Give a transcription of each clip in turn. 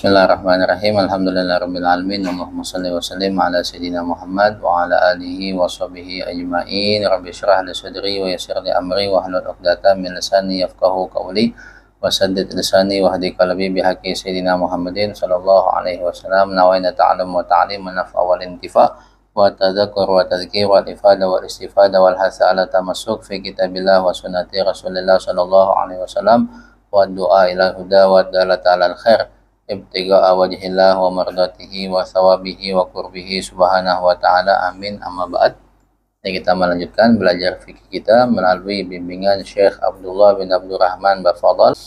Bismillahirrahmanirrahim. Alhamdulillahirabbil alamin. Allahumma shalli wa sallim ala sayyidina Muhammad wa ala alihi wa sahbihi ajma'in. Rabbi shrah li sadri wa yassir li amri wa hlul 'uqdatam min lisani yafqahu qawli wa saddid lisani wa hdi qalbi bi haqqi sayyidina Muhammadin sallallahu alaihi wasallam. Nawaina ta'allum wa ta'lim wa naf'a wal intifa wa tadhakkur wa tadhkir wal ifada wal istifada wal hasa ala tamassuk fi kitabillah wa sunnati Rasulillah sallallahu alaihi wasallam wa du'a ila huda wa dalata alal khair ibtiga'a wajhillah wa mardatihi wa thawabihi wa qurbihi subhanahu wa ta'ala. Amin. Amma ba'd. Kita melanjutkan belajar fikih kita melalui bimbingan Syekh Abdullah bin Abdurrahman Bafadhal.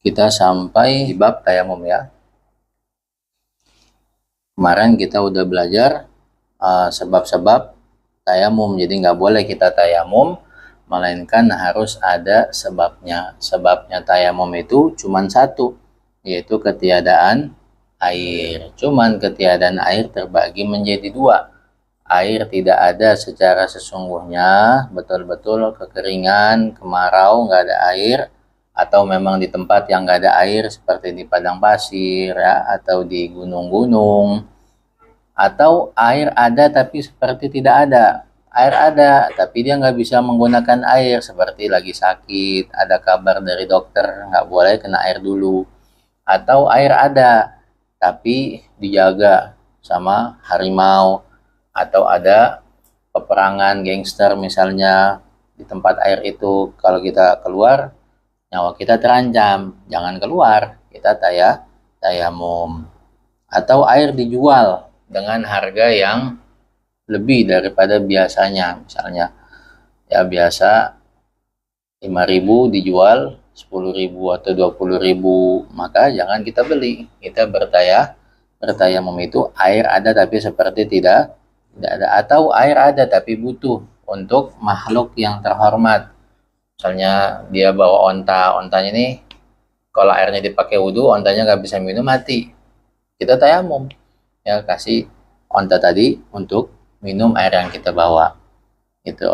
Kita sampai di bab tayamum ya. Kemarin kita udah belajar sebab-sebab tayamum. Jadi nggak boleh kita tayamum melainkan harus ada sebabnya. Sebabnya tayamum itu cuma satu, yaitu ketiadaan air. Cuman ketiadaan air terbagi menjadi dua. Air tidak ada secara sesungguhnya, betul-betul kekeringan, kemarau, nggak ada air, atau memang di tempat yang nggak ada air seperti di padang pasir ya, atau di gunung-gunung, atau air ada tapi seperti tidak ada. Air ada tapi dia nggak bisa menggunakan air, seperti lagi sakit, ada kabar dari dokter nggak boleh kena air dulu. Atau air ada tapi dijaga sama harimau, atau ada peperangan gangster misalnya di tempat air itu. Kalau kita keluar nyawa kita terancam, jangan keluar, kita tayamum. Atau air dijual dengan harga yang lebih daripada biasanya, misalnya ya biasa 5.000 dijual 10.000 atau 20.000, maka jangan kita beli. Kita bertayamum itu air ada tapi seperti tidak ada, atau air ada tapi butuh untuk makhluk yang terhormat. Misalnya dia bawa ontanya ini, kalau airnya dipakai wudhu, ontanya nggak bisa minum, mati. Kita tayamum ya, kasih onta tadi untuk minum air yang kita bawa.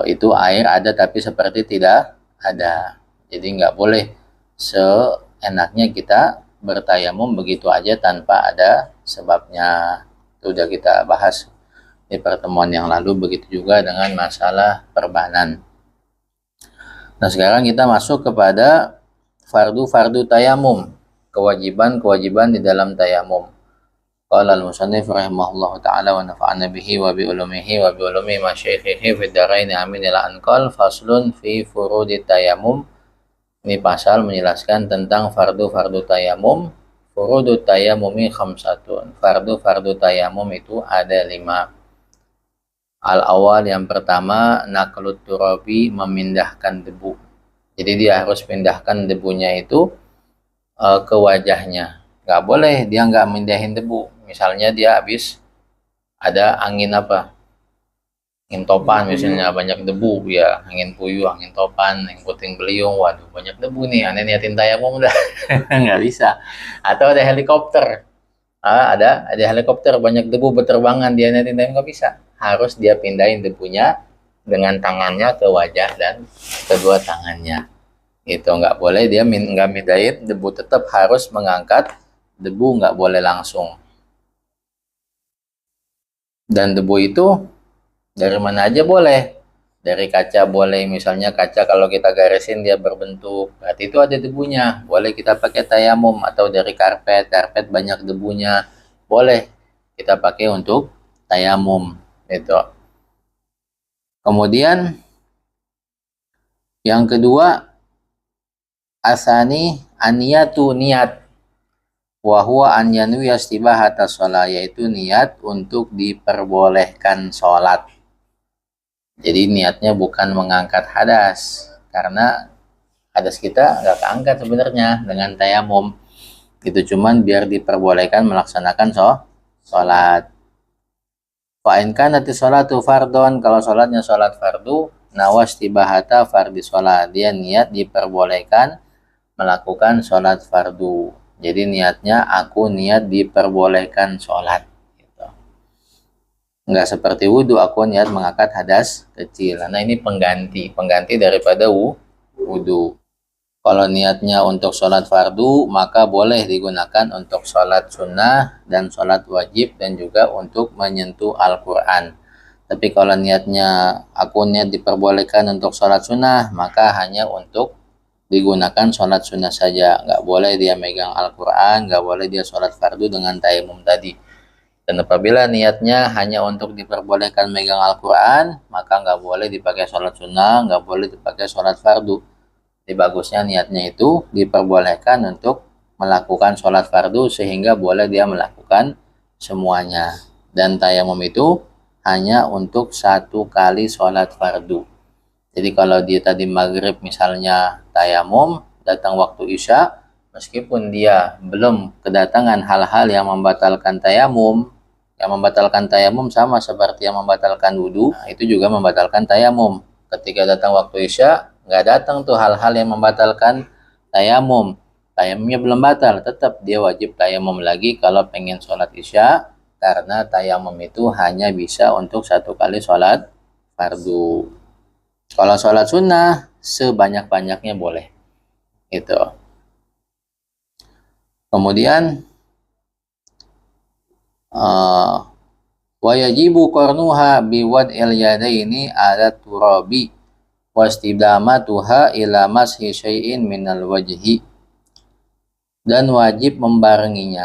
Itu air ada tapi seperti tidak ada. Jadi nggak boleh seenaknya kita bertayamum begitu aja tanpa ada sebabnya. Itu udah kita bahas di pertemuan yang lalu. Begitu juga dengan masalah perbanan. Nah sekarang kita masuk kepada fardu tayamum, kewajiban di dalam tayamum. Qala al-musannif rahimahullahu ta'ala wa nafa'ana bihi wa bi ulumihi wa bi ulumi masyayikhihi fid dharain amin ila anqal. Faslun fi furudi tayamum. Ini pasal menjelaskan tentang fardu tayamum. Furudu tayamumi khamsatun. Fardu tayamum itu ada 5. Al-awal yang pertama naqlut turabi, memindahkan debu. Jadi dia harus pindahkan debunya itu ke wajahnya. Nggak boleh dia nggak mindahin debu. Misalnya dia habis ada angin angin topan misalnya, banyak debu ya, angin puyuh, angin topan, angin puting beliung, waduh banyak debu nih, aneh niatin tayamum dah. Nggak bisa. Atau ada helikopter, ada helikopter banyak debu berterbangan, dia niatin tayamum, nggak bisa. Harus dia pindahin debunya dengan tangannya ke wajah dan kedua tangannya. Itu nggak boleh dia nggak mindahin debu, tetap harus mengangkat debu, nggak boleh langsung. Dan debu itu dari mana aja boleh. Dari kaca boleh, misalnya kaca kalau kita garisin dia berbentuk, berarti itu ada debunya, boleh kita pakai tayamum. Atau dari karpet banyak debunya, boleh kita pakai untuk tayamum. Itu. Kemudian yang kedua, asani aniyatu, niat. Wahwa an yanwi istibahata sholat, yaitu niat untuk diperbolehkan sholat. Jadi niatnya bukan mengangkat hadas, karena hadas kita nggak keangkat sebenarnya dengan tayamum. Itu cuman biar diperbolehkan melaksanakan sholat. Fa in kanati sholatu fardon, kalau sholatnya sholat fardu, nawas tibahata fardi sholat, dia niat diperbolehkan melakukan sholat fardu. Jadi niatnya aku niat diperbolehkan sholat. Gitu. Nggak seperti wudhu, aku niat mengangkat hadas kecil. Nah ini pengganti daripada wudhu. Kalau niatnya untuk sholat fardu, maka boleh digunakan untuk sholat sunnah dan sholat wajib dan juga untuk menyentuh Al-Quran. Tapi kalau niatnya aku niat diperbolehkan untuk sholat sunnah, maka hanya untuk digunakan sholat sunnah saja. Nggak boleh dia megang Al-Quran, nggak boleh dia sholat fardu dengan tayamum tadi. Dan apabila niatnya hanya untuk diperbolehkan megang Al-Quran, maka nggak boleh dipakai sholat sunnah, nggak boleh dipakai sholat fardu. Jadi bagusnya niatnya itu diperbolehkan untuk melakukan sholat fardu sehingga boleh dia melakukan semuanya. Dan tayamum itu hanya untuk satu kali sholat fardu. Jadi kalau dia tadi maghrib misalnya tayamum, datang waktu isya, meskipun dia belum kedatangan hal-hal yang membatalkan tayamum sama seperti yang membatalkan wudhu, itu juga membatalkan tayamum. Ketika datang waktu isya, nggak datang tuh hal-hal yang membatalkan tayamum. Tayamumnya belum batal, tetap dia wajib tayamum lagi kalau pengen sholat isya, karena tayamum itu hanya bisa untuk satu kali sholat fardu. Kalau sholat sunnah, sebanyak-banyaknya boleh. Itu. Kemudian, wa yajibu qarnuha biwad'il yadaini ala turabi wastidamatuha ila mashi syai'in minal wajhi. Dan wajib membarengi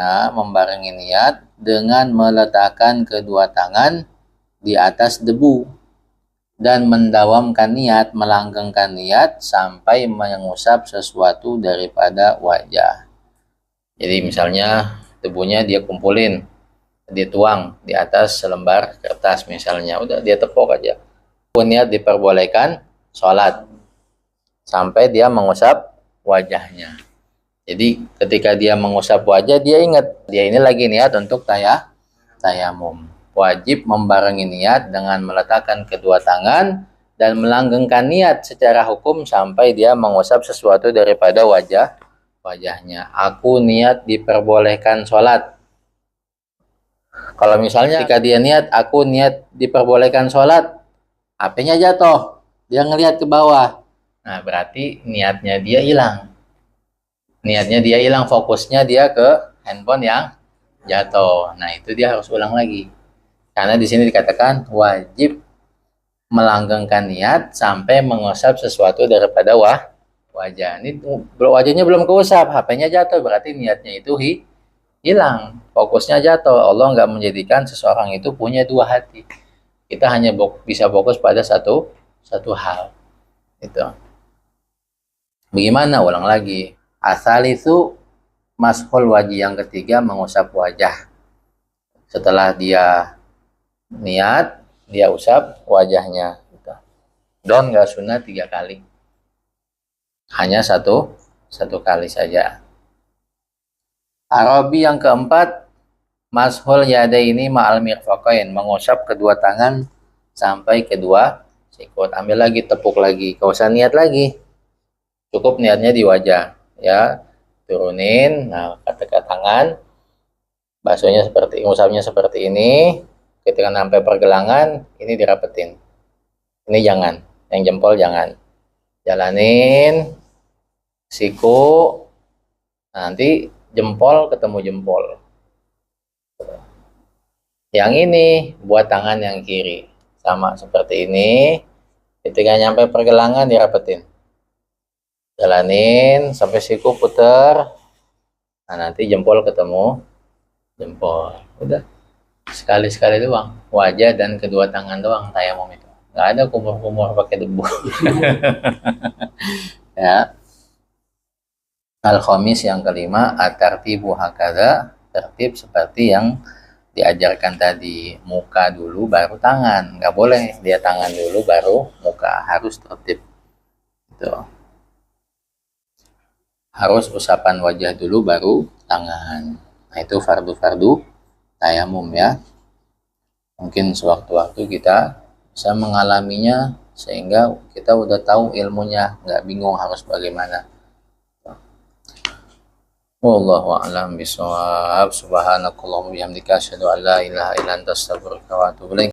niat dengan meletakkan kedua tangan di atas debu dan mendawamkan niat, melanggengkan niat sampai mengusap sesuatu daripada wajah. Jadi misalnya debunya dia kumpulin, dituang di atas selembar kertas misalnya, udah dia tepuk aja. Niat diperbolehkan sholat sampai dia mengusap wajahnya. Jadi ketika dia mengusap wajah, dia ingat dia ini lagi niat untuk tayamum. Wajib membarengi niat dengan meletakkan kedua tangan dan melanggengkan niat secara hukum sampai dia mengusap sesuatu daripada wajahnya. Aku niat diperbolehkan sholat. Kalau misalnya ketika dia niat, aku niat diperbolehkan sholat, HP-nya jatuh, dia ngelihat ke bawah. Nah, berarti niatnya dia hilang. Niatnya dia hilang, fokusnya dia ke handphone yang jatuh. Nah, itu dia harus ulang lagi. Karena di sini dikatakan wajib melanggengkan niat sampai mengusap sesuatu daripada wajah. Ini wajahnya belum keusap, HP-nya jatuh, berarti niatnya itu hilang, fokusnya jatuh. Allah nggak menjadikan seseorang itu punya dua hati. Kita hanya bisa fokus pada satu hal. Itu. Bagaimana? Ulang lagi. Asal itu mashul wajih, yang ketiga mengusap wajah. Setelah dia niat, dia usap wajahnya. Dan nggak sunnah 3 kali. Hanya satu kali saja. Arabi yang keempat, mashul yadaini ma'al mirfaqain, mengusap kedua tangan sampai kedua sikut. Ambil lagi, tepuk lagi, gak usah niat lagi, cukup niatnya di wajah ya. Turunin, nah ketika tangan basuhnya seperti, ngusapnya seperti ini. Ketika sampai pergelangan, ini dirapetin, ini jangan, yang jempol jangan, jalanin siku, nanti jempol ketemu jempol. Yang ini buat tangan yang kiri, sama seperti ini. Ketika nyampe pergelangan dirapetin, jalanin sampai siku puter. Nah, nanti jempol ketemu jempol. Udah, sekali-sekali doang, wajah dan kedua tangan doang tayamum itu. Nggak ada kumur-kumur pakai debu. Ya. Al-khamis yang kelima, at-tartibu hakadha, tertib seperti yang diajarkan tadi. Muka dulu baru tangan, nggak boleh dia tangan dulu baru muka, harus tertib. Itu. Harus usapan wajah dulu baru tangan. Nah, itu fardu-fardu tayamum ya. Mungkin sewaktu-waktu kita bisa mengalaminya sehingga kita udah tahu ilmunya, nggak bingung harus bagaimana. Wallahu a'lam bishawab. Subhanakallahumma wa bihamdika asyhadu an la ilaha illa anta astaghfiruka wa atubu ilaik.